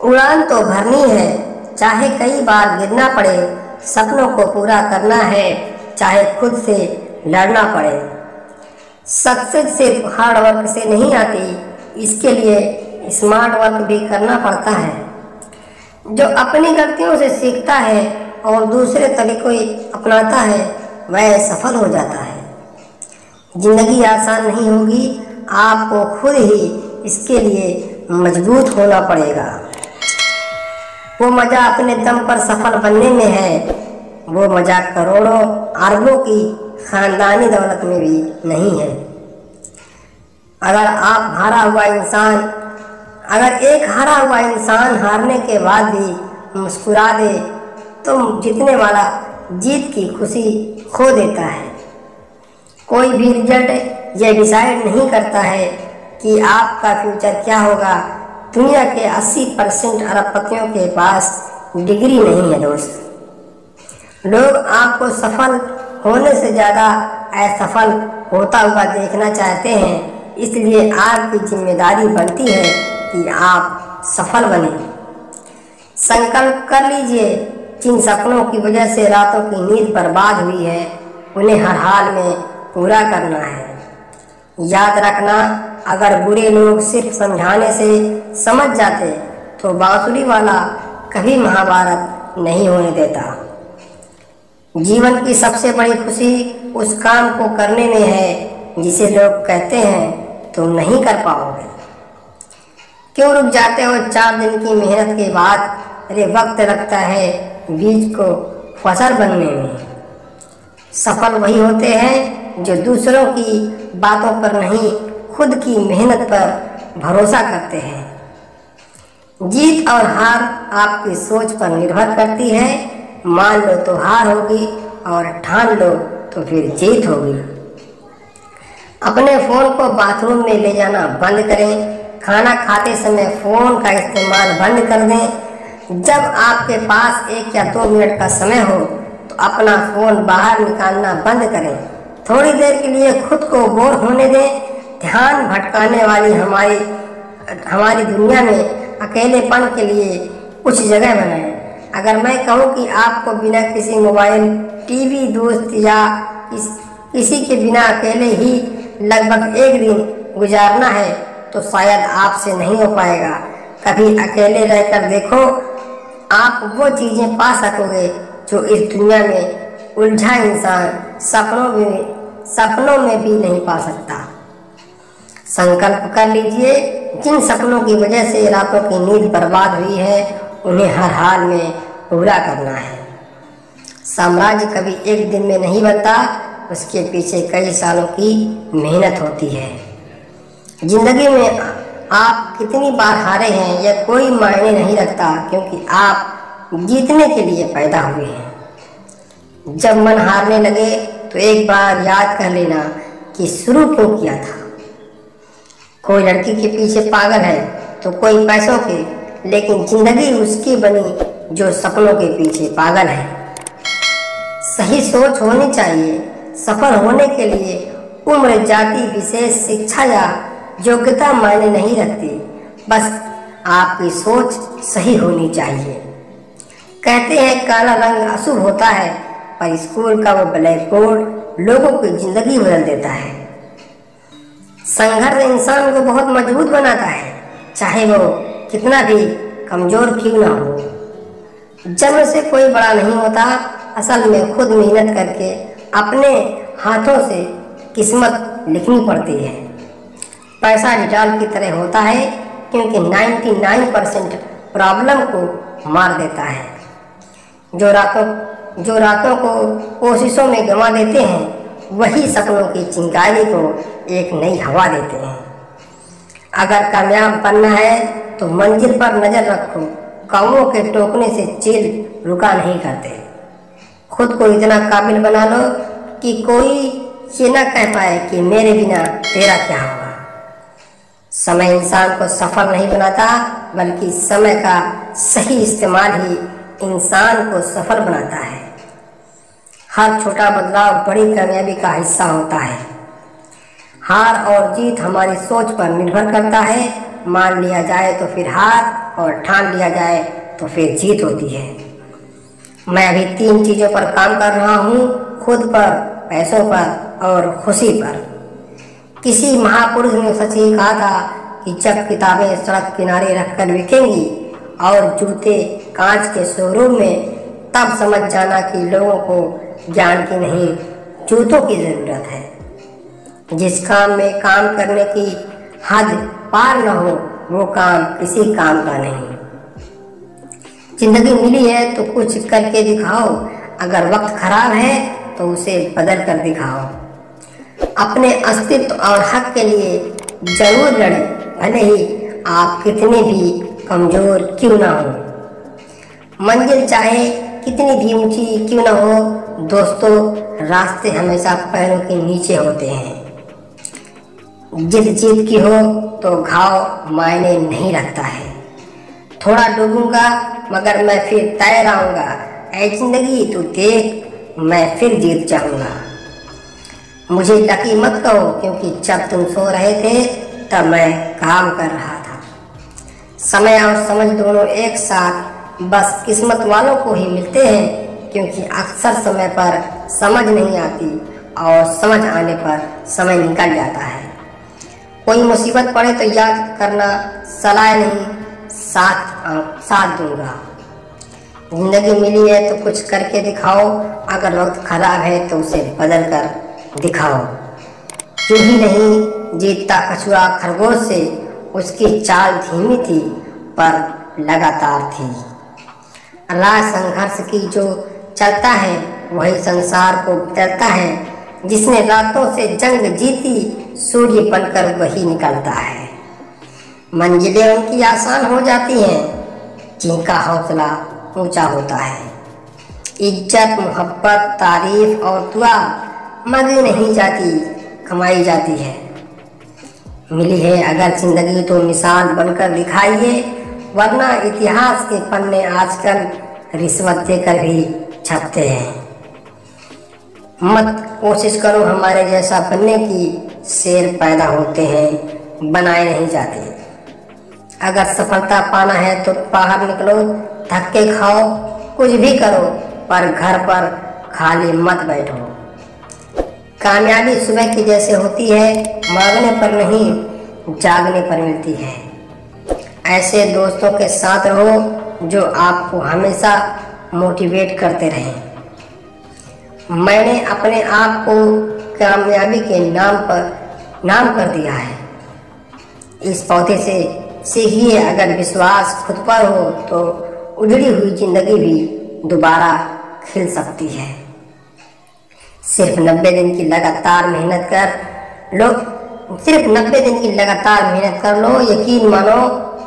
उड़ान तो भरनी है, चाहे कई बार गिरना पड़े। सपनों को पूरा करना है, चाहे खुद से लड़ना पड़े। सक्सेस सिर्फ हार्ड वर्क से नहीं आती, इसके लिए स्मार्ट वर्क भी करना पड़ता है। जो अपनी गलतियों से सीखता है और दूसरे तरीकों अपनाता है, वह सफल हो जाता है। जिंदगी आसान नहीं होगी, आपको खुद ही इसके लिए मजबूत होना पड़ेगा। वो मजा अपने दम पर सफल बनने में है, वो मजा करोड़ों अरबों की खानदानी दौलत में भी नहीं है। अगर एक हारा हुआ इंसान हारने के बाद भी मुस्कुरा दे, तो जीतने वाला जीत की खुशी खो देता है। कोई भी रिजल्ट यह डिसाइड नहीं करता है कि आपका फ्यूचर क्या होगा। दुनिया के 80% अरबपतियों के पास डिग्री नहीं है दोस्त। लोग आपको सफल होने से ज़्यादा असफल होता हुआ देखना चाहते हैं, इसलिए आपकी जिम्मेदारी बनती है कि आप सफल बने। संकल्प कर लीजिए, जिन सपनों की वजह से रातों की नींद बर्बाद हुई है, उन्हें हर हाल में पूरा करना है। याद रखना, अगर बुरे लोग सिर्फ समझाने से समझ जाते तो बांसुरी वाला कभी महाभारत नहीं होने देता। जीवन की सबसे बड़ी खुशी उस काम को करने में है जिसे लोग कहते हैं तुम नहीं कर पाओगे। क्यों रुक जाते हो 4 दिन की मेहनत के बाद? अरे वक्त लगता है बीज को फसल बनने में। सफल वही होते हैं जो दूसरों की बातों पर नहीं, खुद की मेहनत पर भरोसा करते हैं। जीत और हार आपकी सोच पर निर्भर करती है। मान लो तो हार होगी और ठान लो तो फिर जीत होगी। अपने फ़ोन को बाथरूम में ले जाना बंद करें। खाना खाते समय फ़ोन का इस्तेमाल बंद कर दें। जब आपके पास 1 या 2 मिनट का समय हो तो अपना फ़ोन बाहर निकालना बंद करें। थोड़ी देर के लिए खुद को बोर होने दें। ध्यान भटकाने वाली हमारी दुनिया में अकेलेपन के लिए कुछ जगह बनाएं। अगर मैं कहूँ कि आपको बिना किसी मोबाइल, टीवी, दोस्त या किसी के बिना अकेले ही लगभग 1 दिन गुजारना है, तो शायद आपसे नहीं हो पाएगा। कभी अकेले रहकर देखो, आप वो चीज़ें पा सकोगे जो इस दुनिया में उलझा इंसान सपनों में भी नहीं पा सकता। संकल्प कर लीजिए, जिन सपनों की वजह से रातों की नींद बर्बाद हुई है, उन्हें हर हाल में पूरा करना है। साम्राज्य कभी 1 दिन में नहीं बनता, उसके पीछे कई सालों की मेहनत होती है। जिंदगी में आप कितनी बार हारे हैं यह कोई मायने नहीं रखता, क्योंकि आप जीतने के लिए पैदा हुए हैं। जब मन हारने लगे तो एक बार याद कर लेना कि शुरू क्यों किया था। कोई लड़की के पीछे पागल है तो कोई पैसों के, लेकिन जिंदगी उसकी बनी जो सपनों के पीछे पागल है। सही सोच होनी चाहिए। सफल होने के लिए उम्र, जाति, विशेष शिक्षा या योग्यता मायने नहीं रखती, बस आपकी सोच सही होनी चाहिए। कहते हैं काला रंग अशुभ होता है, पर स्कूल का वो ब्लैक बोर्ड लोगों की जिंदगी बदल देता है। संघर्ष इंसान को बहुत मजबूत बनाता है, चाहे वो कितना भी कमजोर क्यों ना हो। जन्म से कोई बड़ा नहीं होता, असल में खुद मेहनत करके अपने हाथों से किस्मत लिखनी पड़ती है। पैसा डिटॉल की तरह होता है, क्योंकि 99% प्रॉब्लम को मार देता है। जो रातों को कोशिशों में गंवा देते हैं, वही सपनों की चिंगारी को एक नई हवा देते हैं। अगर कामयाब बनना है तो मंजिल पर नजर रखो। कौओं के टोकने से चील रुका नहीं करते। खुद को इतना काबिल बना लो कि कोई ये ना कह पाए कि मेरे बिना तेरा क्या होगा। समय इंसान को सफल नहीं बनाता, बल्कि समय का सही इस्तेमाल ही इंसान को सफल बनाता है। हर छोटा बदलाव बड़ी कामयाबी का हिस्सा होता है। हार और जीत हमारी सोच पर निर्भर करता है। मान लिया जाए तो फिर हार, और ठान लिया जाए तो फिर जीत होती है। मैं अभी 3 चीज़ों पर काम कर रहा हूँ, खुद पर, पैसों पर और खुशी पर। किसी महापुरुष ने सच ही कहा था कि जब किताबें सड़क किनारे रखकर बिकेंगी और जूते कांच के शोरूम में, तब समझ जाना कि लोगों को ज्ञान की नहीं, जूतों की ज़रूरत है। जिस काम में काम करने की हद पार न हो, वो काम किसी काम का नहीं। जिंदगी मिली है तो कुछ करके दिखाओ, अगर वक्त खराब है तो उसे बदल कर दिखाओ। अपने अस्तित्व और हक के लिए जरूर लड़े, भले ही आप कितने भी कमजोर क्यों ना हो। मंजिल चाहे कितनी भी ऊंची क्यों ना हो, दोस्तों रास्ते हमेशा पैरों के नीचे होते हैं। जिद जीत की हो तो घाव मायने नहीं रखता है। थोड़ा डूबूंगा मगर मैं फिर तैर आऊंगा, ऐ जिंदगी तू देख मैं फिर जीत जाऊंगा। मुझे लकी मत कहो, क्योंकि जब तुम सो रहे थे तब मैं काम कर रहा था। समय और समझ दोनों एक साथ बस किस्मत वालों को ही मिलते हैं, क्योंकि अक्सर समय पर समझ नहीं आती और समझ आने पर समय निकल जाता है। कोई मुसीबत पड़े तो याद करना, सलाह नहीं साथ दूंगा। जिंदगी मिली है तो कुछ करके दिखाओ, अगर वक्त खराब है तो उसे बदल कर दिखाओ। यूं ही नहीं जीतता कछुआ खरगोश से, उसकी चाल धीमी थी पर लगातार थी। राह संघर्ष की जो चलता है वही संसार को बदलता है। जिसने रातों से जंग जीती, सूर्य बनकर वही निकलता है। मंजिलें उनकी आसान हो जाती हैं जिनका हौसला ऊंचा होता है। इज्जत, मोहब्बत, तारीफ और दुआ मांगी नहीं जाती, कमाई जाती है। मिली है अगर जिंदगी तो मिसाल बनकर दिखाइए, वरना इतिहास के पन्ने आजकल रिश्वत देकर भी छपते हैं। मत कोशिश करो हमारे जैसा बनने की, शेर पैदा होते हैं बनाए नहीं जाते। अगर सफलता पाना है तो बाहर निकलो, धक्के खाओ, कुछ भी करो, पर घर पर खाली मत बैठो। कामयाबी सुबह की जैसे होती है, मांगने पर नहीं जागने पर मिलती है। ऐसे दोस्तों के साथ रहो जो आपको हमेशा मोटिवेट करते रहें। मैंने अपने आप को कामयाबी के नाम कर दिया है। इस पौधे से सीखिए, अगर विश्वास खुद पर हो तो उजड़ी हुई जिंदगी भी दोबारा खिल सकती है। सिर्फ 90 दिन की लगातार मेहनत कर लो, यकीन मानो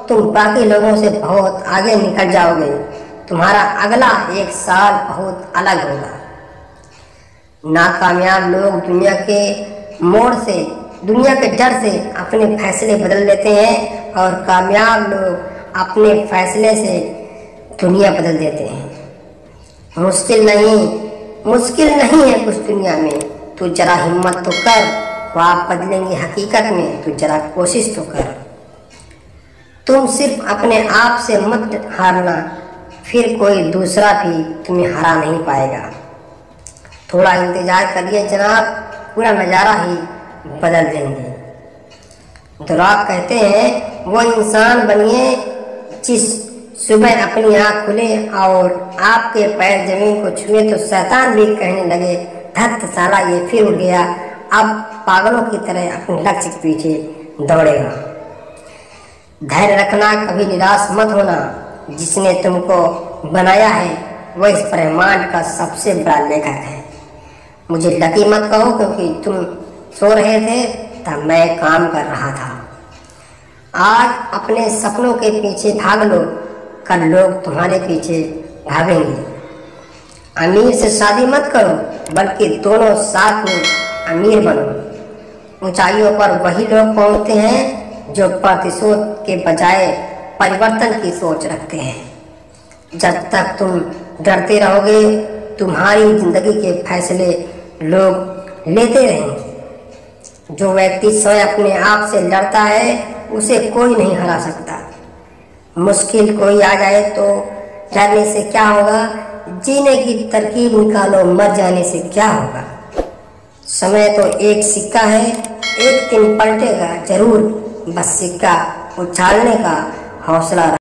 तुम बाकी लोगों से बहुत आगे निकल जाओगे। तुम्हारा अगला 1 साल बहुत अलग होगा। नाकामयाब लोग दुनिया के डर से अपने फैसले बदल लेते हैं, और कामयाब लोग अपने फैसले से दुनिया बदल देते हैं। मुश्किल नहीं है कुछ दुनिया में, तू जरा हिम्मत तो कर, ख्वाब बदलेंगे हकीकत में, तू जरा कोशिश तो कर। तुम सिर्फ अपने आप से मत हारना, फिर कोई दूसरा भी तुम्हें हरा नहीं पाएगा। थोड़ा इंतजार करिए जनाब, पूरा नज़ारा ही बदल देंगे। दुराक कहते हैं वो इंसान बनिए जिस सुबह अपनी आँख खुले और आपके पैर जमीन को छुए तो शैतान भी कहने लगे, धत साला ये फिर उड़ गया, अब पागलों की तरह अपने लक्ष्य के पीछे दौड़ेगा। धैर्य रखना, कभी निराश मत होना। जिसने तुमको बनाया है वह इस ब्रह्मांड का सबसे बड़ा लेखक है। मुझे लकी मत कहो, क्योंकि तुम सो रहे थे तब मैं काम कर रहा था। आज अपने सपनों के पीछे भाग लो, कल लोग तुम्हारे पीछे भागेंगे। अमीर से शादी मत करो, बल्कि दोनों साथ में अमीर बनो। ऊंचाइयों पर वही लोग पहुंचते हैं जो प्रतिशोध के बजाय परिवर्तन की सोच रखते हैं। जब तक तुम डरते रहोगे, तुम्हारी जिंदगी के फैसले लोग लेते रहेंगे। जो व्यक्ति स्वयं अपने आप से लड़ता है उसे कोई नहीं हरा सकता। मुश्किल कोई आ जाए तो डरने से क्या होगा, जीने की तरकीब निकालो, मर जाने से क्या होगा। समय तो एक सिक्का है, एक दिन पलटेगा जरूर, बस सिक्का उछालने का हौसला